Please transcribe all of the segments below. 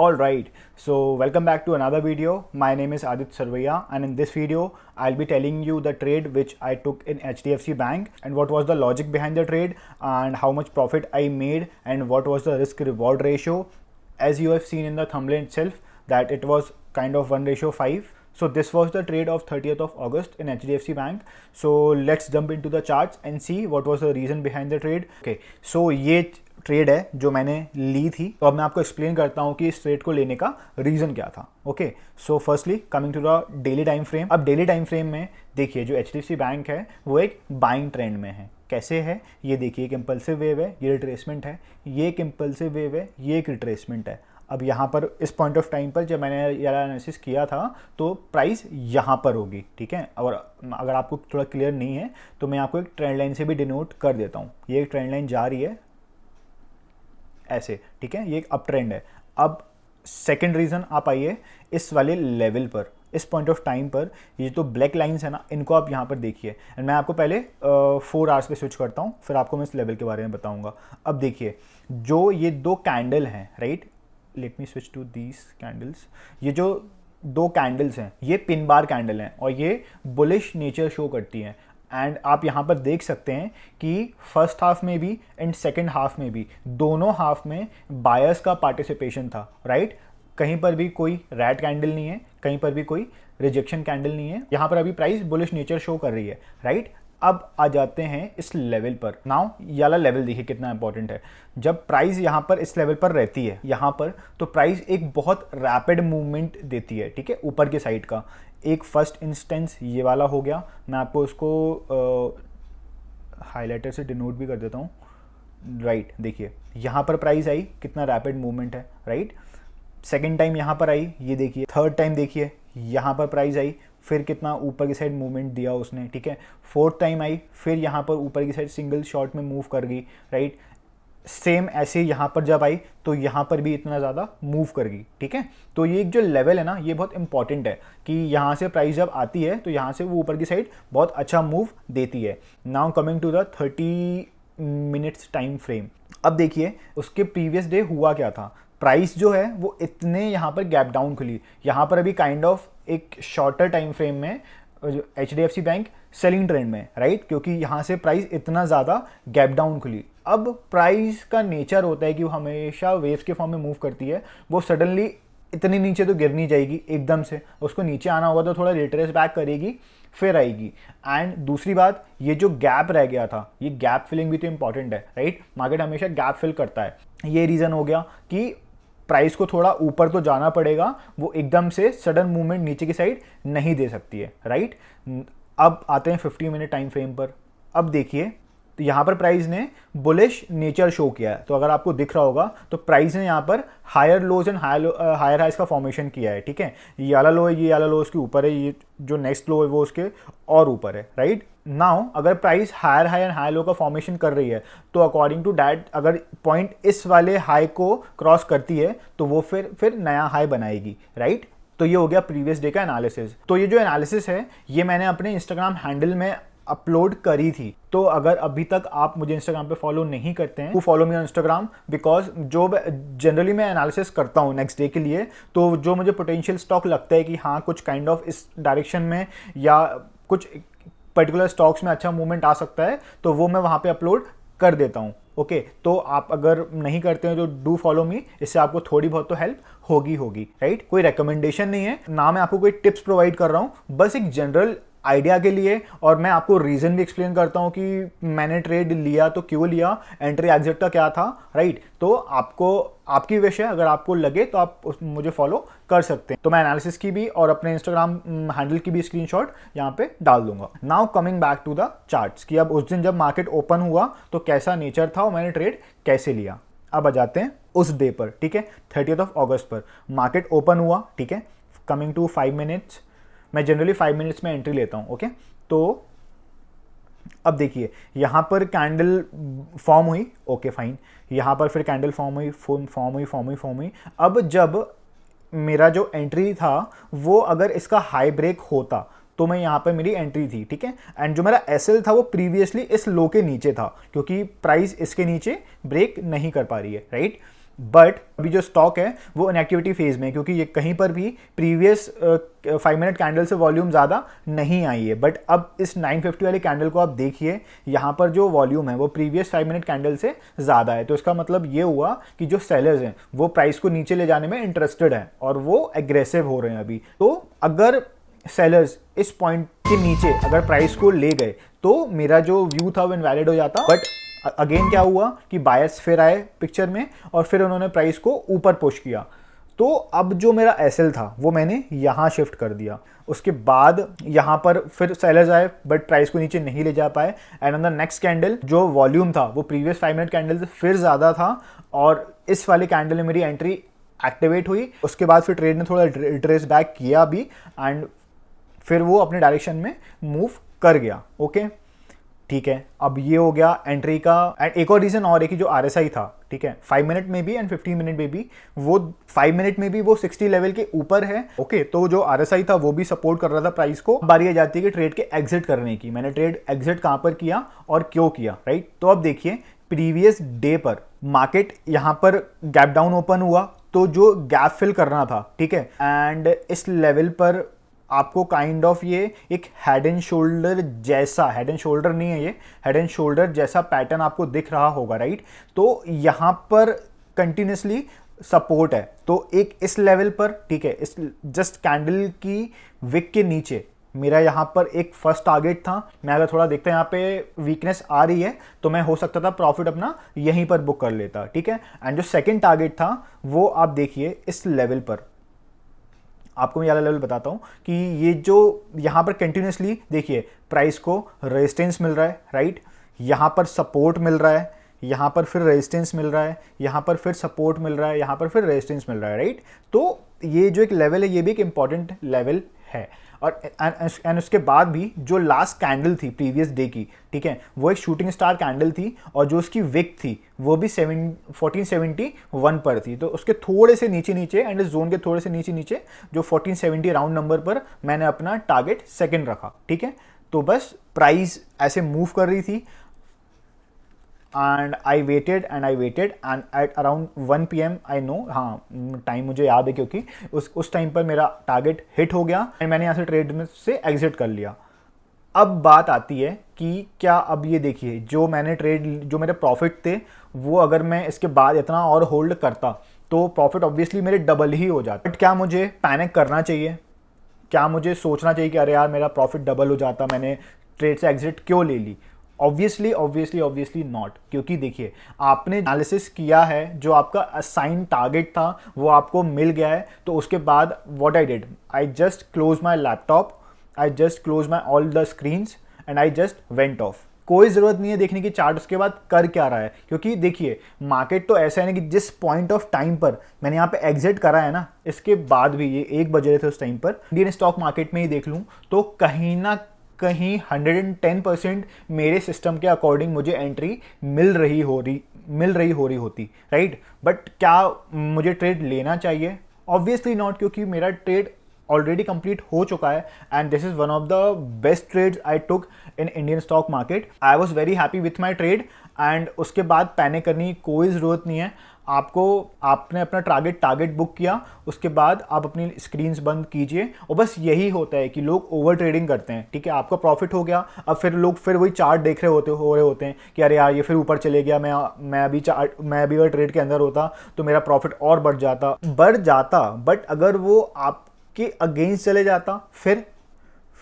All right, so welcome back to another video. My name is Adit Sarvaiya, and in this video I'll be telling you the trade which I took in HDFC Bank and what was the logic behind the trade and how much profit I made and what was the risk reward ratio. As you have seen in the thumbnail itself that it was kind of 1:5. So this was the trade of 30th of August in HDFC Bank. So let's jump into the charts and see what was the reason behind the trade. Okay, so ये trade है जो मैंने ली थी, तो अब मैं आपको explain करता हूँ कि इस ट्रेड को लेने का रीज़न क्या था. Okay, so firstly coming to the daily time frame. अब डेली टाइम फ्रेम में देखिए जो HDFC बैंक है वो एक बाइंग ट्रेंड में है. कैसे है ये देखिए, एक इम्पल्सिव वेव है, ये रिट्रेसमेंट है, ये एक इम्पल्सिव वेव है, ये एक रिट्रेसमेंट है. अब यहाँ पर इस पॉइंट ऑफ टाइम पर जब मैंने ये एनालिसिस किया था तो प्राइस यहाँ पर होगी. ठीक है, और अगर आपको थोड़ा क्लियर नहीं है तो मैं आपको एक ट्रेंड लाइन से भी डिनोट कर देता हूँ. ये एक ट्रेंड लाइन जा रही है ऐसे. ठीक है, ये एक अप ट्रेंड है. अब सेकंड रीज़न आप आइए इस वाले लेवल पर, इस पॉइंट ऑफ टाइम पर ये तो ब्लैक लाइंस है ना, इनको आप यहाँ पर देखिए. एंड मैं आपको पहले 4 आवर्स पे स्विच करता हूँ, फिर आपको मैं इस लेवल के बारे में बताऊँगा. अब देखिए जो ये दो कैंडल हैं, right, let me switch to these candles. ये जो दो कैंडल्स हैं ये पिन बार कैंडल हैं और ये बुलिश नेचर शो करती हैं. एंड आप यहाँ पर देख सकते हैं कि फर्स्ट हाफ में भी एंड सेकंड हाफ में भी दोनों हाफ में बायर्स का पार्टिसिपेशन था. राइट, कहीं पर भी कोई रेड कैंडल नहीं है, कहीं पर भी कोई रिजेक्शन कैंडल नहीं है. यहाँ पर अभी प्राइस बुलिश नेचर शो कर रही है. राइट, अब आ जाते हैं इस लेवल पर. नाउ ये वाला लेवल देखिए कितना इंपॉर्टेंट है. जब प्राइस यहाँ पर इस लेवल पर रहती है यहाँ पर, तो प्राइस एक बहुत रैपिड मूवमेंट देती है. ठीक है, ऊपर के साइड का एक फर्स्ट इंस्टेंस ये वाला हो गया. मैं आपको उसको हाईलाइटर से डिनोट भी कर देता हूँ. राइट, देखिए यहाँ पर प्राइस आई, कितना रैपिड मूवमेंट है. राइट, सेकेंड टाइम यहाँ पर आई, ये देखिए. थर्ड टाइम देखिए यहाँ पर प्राइस आई, फिर कितना ऊपर की साइड मूवमेंट दिया उसने. ठीक है, फोर्थ टाइम आई, फिर यहाँ पर ऊपर की साइड सिंगल शॉट में मूव कर गई. राइट, सेम ऐसे यहाँ पर जब आई तो यहाँ पर भी इतना ज़्यादा मूव कर गई. ठीक है, तो ये एक जो लेवल है ना ये बहुत इंपॉर्टेंट है कि यहाँ से प्राइस जब आती है तो यहाँ से वो ऊपर की साइड बहुत अच्छा मूव देती है. Now coming to the 30 minutes time frame. अब देखिए उसके प्रीवियस डे हुआ क्या था. प्राइस जो है वो इतने यहाँ पर गैप डाउन खुली. यहाँ पर अभी काइंड ऑफ एक शॉर्टर टाइम फ्रेम में HDFC बैंक सेलिंग ट्रेंड में, राइट, क्योंकि यहाँ से प्राइस इतना ज़्यादा गैप डाउन खुली. अब प्राइस का नेचर होता है कि वो हमेशा वेव्स के फॉर्म में मूव करती है. वो सडनली इतनी नीचे तो गिर नहीं जाएगी एकदम से, उसको नीचे आना होगा तो थोड़ा रिट्रेस बैक करेगी फिर आएगी. एंड दूसरी बात, ये जो गैप रह गया था ये गैप फिलिंग भी तो इंपॉर्टेंट है. राइट, मार्केट हमेशा गैप फिल करता है. ये रीज़न हो गया कि प्राइस को थोड़ा ऊपर तो जाना पड़ेगा, वो एकदम से सडन मूवमेंट नीचे की साइड नहीं दे सकती है. राइट, अब आते हैं 50 मिनट टाइम फ्रेम पर. अब देखिए तो यहाँ पर प्राइस ने बुलिश नेचर शो किया है. तो अगर आपको दिख रहा होगा तो प्राइस ने यहाँ पर higher lows and higher highs का फॉर्मेशन किया है. ठीक है, ये वाला लो है, ये वाला लो उसके ऊपर है, ये जो नेक्स्ट लो है वो उसके और ऊपर है. राइट, नाउ अगर price higher high and high low का फॉर्मेशन कर रही है तो अकॉर्डिंग टू डैट अगर पॉइंट इस वाले हाई को क्रॉस करती है तो वो फिर नया हाई बनाएगी. राइट, तो ये हो गया प्रीवियस डे का एनालिसिस. तो ये जो एनालिसिस है ये मैंने अपने इंस्टाग्राम हैंडल में अपलोड करी थी. तो अगर अभी तक आप मुझे इंस्टाग्राम पे फॉलो नहीं करते हैं, follow me on Instagram, because जो जनरली मैं एनालिसिस करता हूँ नेक्स्ट डे के लिए, तो जो मुझे पोटेंशियल स्टॉक लगता है कि हाँ कुछ काइंड ऑफ इस डायरेक्शन में या कुछ पर्टिकुलर स्टॉक्स में अच्छा मूवमेंट आ सकता है तो वो मैं वहाँ पे अपलोड कर देता हूँ. ओके, तो आप अगर नहीं करते हैं तो डू फॉलो मी, इससे आपको थोड़ी बहुत तो हेल्प होगी. राइट, कोई रिकमेंडेशन नहीं है ना, मैं आपको कोई टिप्स प्रोवाइड कर रहा हूँ, बस एक जनरल आइडिया के लिए. और मैं आपको रीज़न भी एक्सप्लेन करता हूँ कि मैंने ट्रेड लिया तो क्यों लिया, एंट्री एग्जिट का क्या था. राइट, तो आपको आपकी विश है, अगर आपको लगे तो आप मुझे फॉलो कर सकते हैं. तो मैं एनालिसिस की भी और अपने इंस्टाग्राम हैंडल की भी स्क्रीनशॉट यहाँ पे डाल दूंगा. Now coming back to the charts कि अब उस दिन जब मार्केट ओपन हुआ तो कैसा नेचर था और मैंने ट्रेड कैसे लिया. अब आ जाते हैं उस डे पर. ठीक है, 30th ऑफ अगस्त पर मार्केट ओपन हुआ. ठीक है, कमिंग टू 5 मिनट्स, मैं जनरली 5 मिनट्स में एंट्री लेता हूँ. ओके, तो अब देखिए यहाँ पर कैंडल फॉर्म हुई. ओके फाइन, यहाँ पर फिर कैंडल फॉर्म हुई. अब जब मेरा जो एंट्री था वो अगर इसका हाई ब्रेक होता तो मैं यहाँ पर मेरी एंट्री थी. ठीक है, एंड जो मेरा एसएल था वो प्रीवियसली इस लो के नीचे था क्योंकि प्राइस इसके नीचे ब्रेक नहीं कर पा रही है. राइट, बट अभी जो स्टॉक है वो इनएक्टिविटी फेज में है, क्योंकि ये कहीं पर भी प्रीवियस 5 मिनट कैंडल से वॉल्यूम ज़्यादा नहीं आई है। बट अब इस 950 वाली कैंडल को आप देखिए, यहाँ पर जो वॉल्यूम है वो प्रीवियस 5 मिनट कैंडल से ज़्यादा है। तो इसका मतलब ये हुआ कि जो सेलर्स हैं वो प्राइस को नीचे ले जाने में इंटरेस्टेड हैं और वो एग्रेसिव हो रहे हैं अभी। तो अगर सेलर्स इस पॉइंट के नीचे अगर प्राइस को ले गए तो मेरा जो व्यू था वो इनवैलिड हो जाता। बट अगेन क्या हुआ कि बायर्स फिर आए पिक्चर में और फिर उन्होंने प्राइस को ऊपर पुश किया। तो अब जो मेरा एसएल था वो मैंने यहाँ शिफ्ट कर दिया। उसके बाद यहाँ पर फिर सेलर्स आए बट प्राइस को नीचे नहीं ले जा पाए। And on the next candle जो वॉल्यूम था वो प्रीवियस 5 मिनट कैंडल से फिर ज़्यादा था और इस वाली कैंडल में मेरी एंट्री एक्टिवेट हुई। उसके बाद फिर ट्रेड ने थोड़ा ट्रेस बैक किया भी एंड फिर वो अपने डायरेक्शन में मूव कर गया। ओके, ठीक है, अब ये हो गया एंट्री का। एंड एक और रीजन और है कि जो RSI था, ठीक है, 5 मिनट में भी एंड 15 मिनट में भी, वो 5 मिनट में भी वो 60 लेवल के ऊपर है। ओके, तो जो RSI था वो भी सपोर्ट कर रहा था प्राइस को। बारी आ जाती है कि ट्रेड के एग्जिट करने की। मैंने ट्रेड एग्जिट कहां पर किया और क्यों किया, राइट? तो अब देखिए प्रीवियस डे पर मार्केट यहां पर गैप डाउन ओपन हुआ तो जो गैप फिल करना था, ठीक है, एंड इस लेवल पर आपको काइंड ऑफ ये एक हेड एंड शोल्डर जैसा, हेड एंड शोल्डर नहीं है, ये हेड एंड शोल्डर जैसा पैटर्न आपको दिख रहा होगा, राइट? तो यहाँ पर कंटिन्यूसली सपोर्ट है। तो एक इस लेवल पर, ठीक है, इस जस्ट कैंडल की विक के नीचे मेरा यहाँ पर एक फर्स्ट टारगेट था। मैं अगर थोड़ा देखता यहाँ पे वीकनेस आ रही है तो मैं हो सकता था प्रॉफिट अपना यहीं पर बुक कर लेता, ठीक है। एंड जो सेकेंड टारगेट था वो आप देखिए इस लेवल पर, आपको मैं वाला लेवल बताता हूँ कि ये जो यहाँ पर कंटिन्यूसली देखिए प्राइस को रेजिस्टेंस मिल रहा है, राइट? यहाँ पर सपोर्ट मिल रहा है, यहाँ पर फिर रेजिस्टेंस मिल रहा है, यहाँ पर फिर सपोर्ट मिल रहा है, यहाँ पर फिर रेजिस्टेंस मिल रहा है, राइट? तो ये जो एक लेवल है ये भी एक इंपॉर्टेंट लेवल है। और एंड उसके बाद भी जो लास्ट कैंडल थी प्रीवियस डे की, ठीक है, वो एक शूटिंग स्टार कैंडल थी और जो उसकी विक थी वो भी 1471 पर थी। तो उसके थोड़े से नीचे नीचे एंड इस जोन के थोड़े से नीचे नीचे जो 1470 राउंड नंबर पर मैंने अपना टारगेट सेकंड रखा, ठीक है। तो बस प्राइस ऐसे मूव कर रही थी and I waited and at around 1 PM I know, हाँ टाइम मुझे याद है क्योंकि उस टाइम पर मेरा टारगेट हिट हो गया एंड मैंने यहाँ से ट्रेड में से एग्जिट कर लिया। अब बात आती है कि क्या, अब ये देखिए जो मैंने ट्रेड, जो मेरे प्रॉफिट थे वो अगर मैं इसके बाद इतना और होल्ड करता तो प्रॉफिट ऑब्वियसली मेरे डबल ही हो जाता। बट क्या मुझे पैनिक करना चाहिए? क्या मुझे सोचना चाहिए कि अरे यार मेरा प्रॉफिट डबल हो जाता, मैंने ट्रेड से एग्जिट क्यों ले ली? ऑब्वियसली नॉट, क्योंकि देखिए आपने एनालिसिस किया है, जो आपका असाइन टारगेट था वो आपको मिल गया है। तो उसके बाद what I did, I just close my laptop, I just close my all the screens and I just went of. कोई ज़रूरत नहीं है देखने की चार्ट उसके बाद कर क्या रहा है, क्योंकि देखिए मार्केट तो ऐसा है ना कि जिस पॉइंट ऑफ टाइम पर मैंने यहाँ पे एग्जिट करा है ना, इसके बाद भी ये 1 बज रहे थे उस टाइम पर, इंडियन स्टॉक मार्केट में ही देख लूँ तो कहीं ना कहीं 110% मेरे सिस्टम के अकॉर्डिंग मुझे एंट्री मिल रही होती, राइट? बट क्या मुझे ट्रेड लेना चाहिए? ऑब्वियसली नॉट, क्योंकि मेरा ट्रेड ऑलरेडी कंप्लीट हो चुका है and this is one of the best trades I took in Indian stock market. I was very happy with my trade and उसके बाद पैनिक करने की कोई ज़रूरत नहीं है। आपने अपना टारगेट बुक किया, उसके बाद आप अपनी स्क्रीन्स बंद कीजिए। और बस यही होता है कि लोग ओवर ट्रेडिंग करते हैं, ठीक है, आपका प्रॉफिट हो गया, अब फिर लोग फिर वही चार्ट देख रहे होते हैं कि अरे यार ये फिर ऊपर चले गया, मैं अभी अगर ट्रेड के अंदर होता तो मेरा प्रॉफिट और बढ़ जाता। बट अगर वो आपके अगेंस्ट चले जाता फिर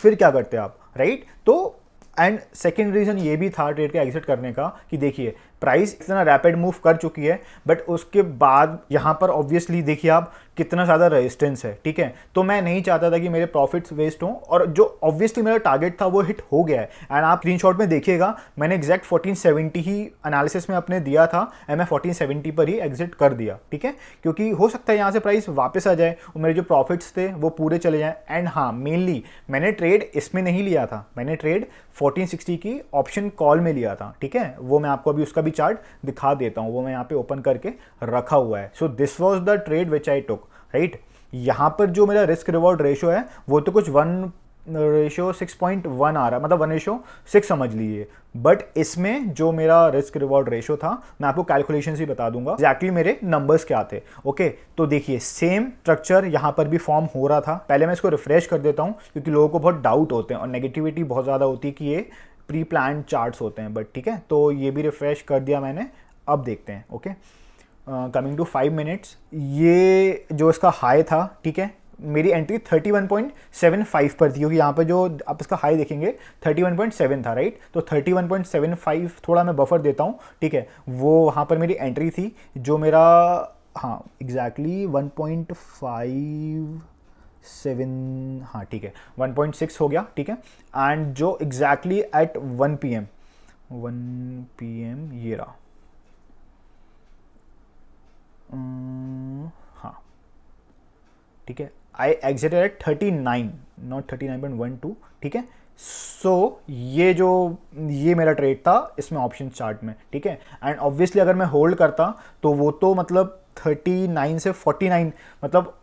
क्या करते आप, राइट? तो एंड सेकेंड रीज़न ये भी था ट्रेड के एग्जिट करने का कि देखिए प्राइस इतना रैपिड मूव कर चुकी है, बट उसके बाद यहाँ पर ऑब्वियसली देखिए आप कितना ज़्यादा रेजिस्टेंस है, ठीक है। तो मैं नहीं चाहता था कि मेरे प्रॉफिट्स वेस्ट हों, और जो ऑब्वियसली मेरा टारगेट था वो हिट हो गया है। एंड आप स्क्रीनशॉट में देखिएगा मैंने एग्जैक्ट 1470 ही एनालिसिस में अपने दिया था एंड मैं 1470 पर ही एग्जिट कर दिया, ठीक है, क्योंकि हो सकता है यहाँ से प्राइस वापस आ जाए और मेरे जो प्रॉफिट्स थे वो पूरे चले जाएँ। एंड हाँ, मेनली मैंने ट्रेड इसमें नहीं लिया था, मैंने ट्रेड 1460 की ऑप्शन कॉल में लिया था, ठीक है। वो मैं आपको अभी उसका भी चार्ट दिखा देता हूँ, वो मैं यहाँ पे ओपन करके रखा हुआ है। So this was the trade which I took, right. यहाँ पर जो मेरा रिस्क रिवॉर्ड रेशियो है वो तो कुछ रेशो 6.1 आ रहा है, मतलब 1:6 समझ लीजिए। बट इसमें जो मेरा रिस्क रिवॉर्ड रेशो था, मैं आपको कैलकुलेशन ही बता दूंगा एग्जैक्टली मेरे नंबर्स क्या थे। ओके, तो देखिए सेम स्ट्रक्चर यहाँ पर भी फॉर्म हो रहा था। पहले मैं इसको रिफ्रेश कर देता हूँ क्योंकि लोगों को बहुत डाउट होते हैं और नेगेटिविटी बहुत ज़्यादा होती है कि ये प्री प्लान चार्ट्स होते हैं, बट ठीक है, तो ये भी रिफ्रेश कर दिया मैंने। अब देखते हैं। ओके, कमिंग टू 5 मिनट्स, ये जो इसका हाई था, ठीक है, मेरी एंट्री 31.75 पर थी, क्योंकि यहाँ पे जो आप इसका हाई देखेंगे 31.7 था, राइट। तो 31.75 थोड़ा मैं बफर देता हूँ, ठीक है, वो वहाँ पर मेरी एंट्री थी, जो मेरा हाँ एग्जैक्टली 1.57, हाँ ठीक है 1.6 हो गया, ठीक है। एंड जो एग्जैक्टली एट 1 PM ये रहा, हाँ ठीक है, आई एग्जिटेड एट 39, नॉट 39.12, ठीक है। सो ये मेरा ट्रेड था इसमें ऑप्शन चार्ट में, ठीक है। एंड ऑब्वियसली अगर मैं होल्ड करता तो वो तो मतलब 39 से 49, मतलब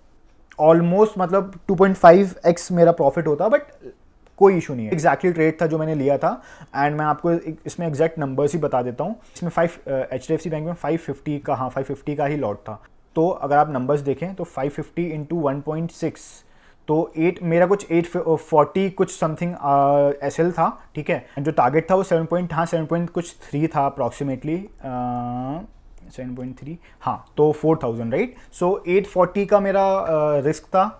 ऑलमोस्ट मतलब 2.5x मेरा प्रॉफिट होता, बट कोई इशू नहीं है। एग्जैक्टली ट्रेड था जो मैंने लिया था। एंड मैं आपको इसमें एग्जैक्ट नंबर्स ही बता देता हूँ। इसमें HDFC बैंक में 550 का, हाँ 550 का ही लॉट था। तो अगर आप नंबर्स देखें तो 550 इंटू 1.6, तो 8 मेरा कुछ 840 कुछ समथिंग SL था, ठीक है। जो टारगेट था वो 7.3 था अप्रॉक्सीमेटली, 7.3, हाँ, तो 4000, राइट। सो 840 का मेरा रिस्क था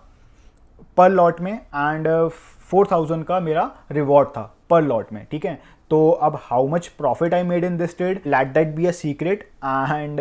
पर लॉट में, एंड 4000 का मेरा रिवॉर्ड था पर लॉट में, ठीक है। तो अब how much profit I made in this trade, let that be a secret. And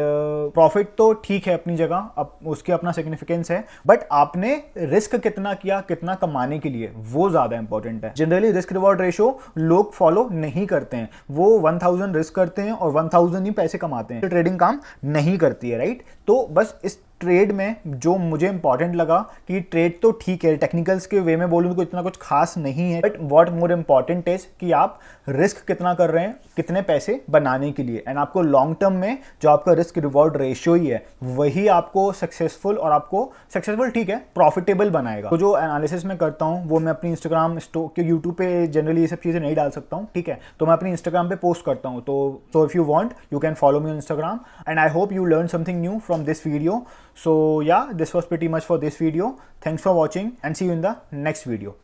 profit तो ठीक है अपनी जगह, अब उसके अपना सिग्निफिकेंस है, बट आपने रिस्क कितना किया, कितना कमाने के लिए, वो ज्यादा इंपॉर्टेंट है। जनरली रिस्क रिवॉर्ड रेशो लोग फॉलो नहीं करते हैं, वो 1000 रिस्क करते हैं और 1000 ही पैसे कमाते हैं। ट्रेडिंग काम नहीं करती है, राइट। तो बस इस ट्रेड में जो मुझे इंपॉर्टेंट लगा कि ट्रेड तो ठीक है, टेक्निकल्स के वे में बोलूँ तो इतना कुछ खास नहीं है, but what more important is कि आप रिस्क कितना कर रहे हैं, कितने पैसे बनाने के लिए। एंड आपको लॉन्ग टर्म में जो आपका रिस्क रिवॉर्ड रेशियो ही है, वही आपको सक्सेसफुल, और आपको सक्सेसफुल ठीक है प्रॉफिटेबल बनाएगा। तो जो एनालिसिस मैं करता हूँ वो मैं अपनी इंस्टाग्राम क्योंकि यूट्यूब पे जनरली ये सब चीज़ें नहीं डाल सकता हूँ, ठीक है, तो मैं अपनी इंस्टाग्राम पे पोस्ट करता हूँ। तो if you want you can follow me on Instagram, and I hope you learned something new from this video. So yeah, this was pretty much for this video. Thanks for watching and see you in the next video.